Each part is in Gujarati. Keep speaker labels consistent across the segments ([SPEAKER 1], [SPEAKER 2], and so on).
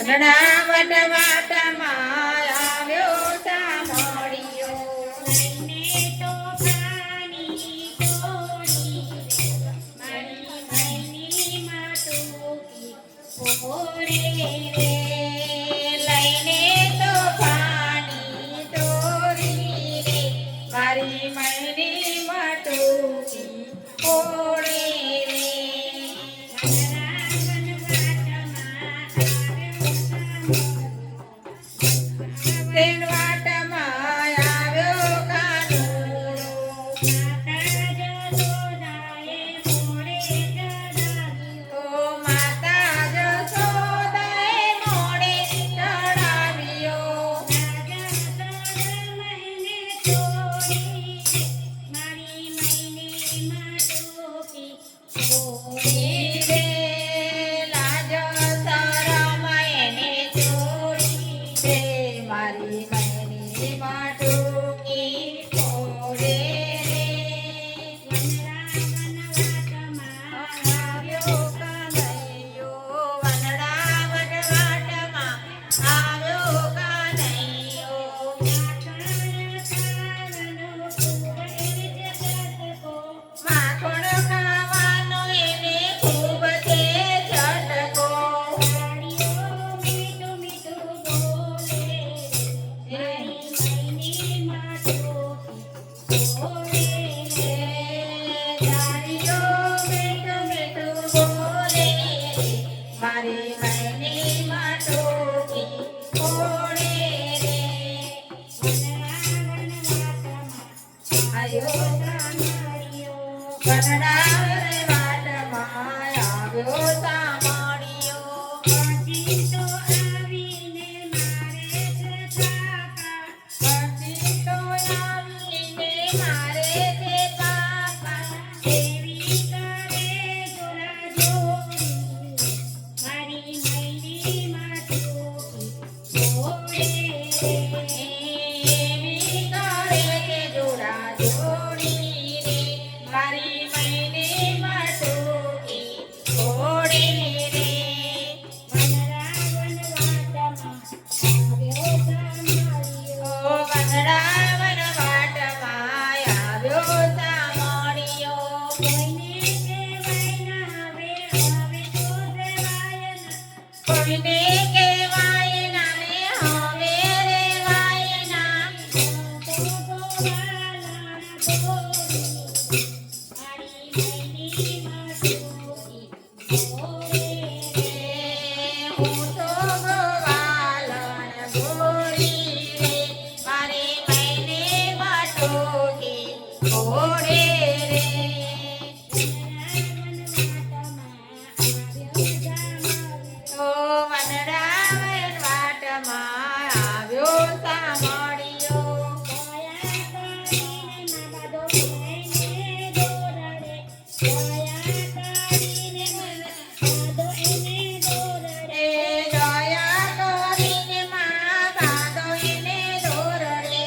[SPEAKER 1] વનરાવન વાટમાં આવ્યો સામળિયો
[SPEAKER 2] લઈને તોફાની તોડી મારી મૈની માં ટોકી ઓરે રે
[SPEAKER 1] લઈને તોફાની તોડી રે મારી મૈની માટુકી ઓળે રે તેન વાટમાં આવ્યો કાનુડો માતા જશોદાએ મોડે ચડાવ્યો રે લાજ શરમ એને છોડી રે મારી મૈની માટુકી ઓળે રે આવ્યો કાનૈયો વનરાવન વાટમાં આવ્યો કાનૈયો માખણ ખાવાનો એને ખૂબ છે ઝટકો ગાડીઓ મીઠું મીઠું બોલે મારી મૈની માટુકી ઓળે રે આવ્યો વનરાવન વાટમાં આવ્યો સામળિયો પછી તો આવીને મારે છે પાપા એવી કરે કે જોડા જોડી રે મારી મૈની માટુકી ઓળે રે ઓ વનરાવન વાટમાં આવ્યો સામળિયો કોઈને કહેવાય ના ને હવે રેવાય ના હું તો ગોવાલણ ગોરી રે મારી મૈની માટુકી ઓળે રે ઓ વનરાવન વાટમાં આવ્યો સામળિયો એ દયા કરીને માં બાંધો એને દોરડે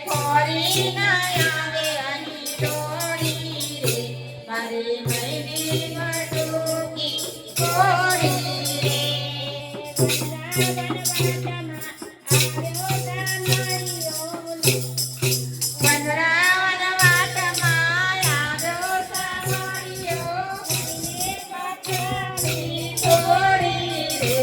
[SPEAKER 1] ફરી ના આવે અની દોડી રે મારી મૈની માટુકી ઓળી રે વનરાવન વાટમાં આવ્યો સામળિયો ઓળી રે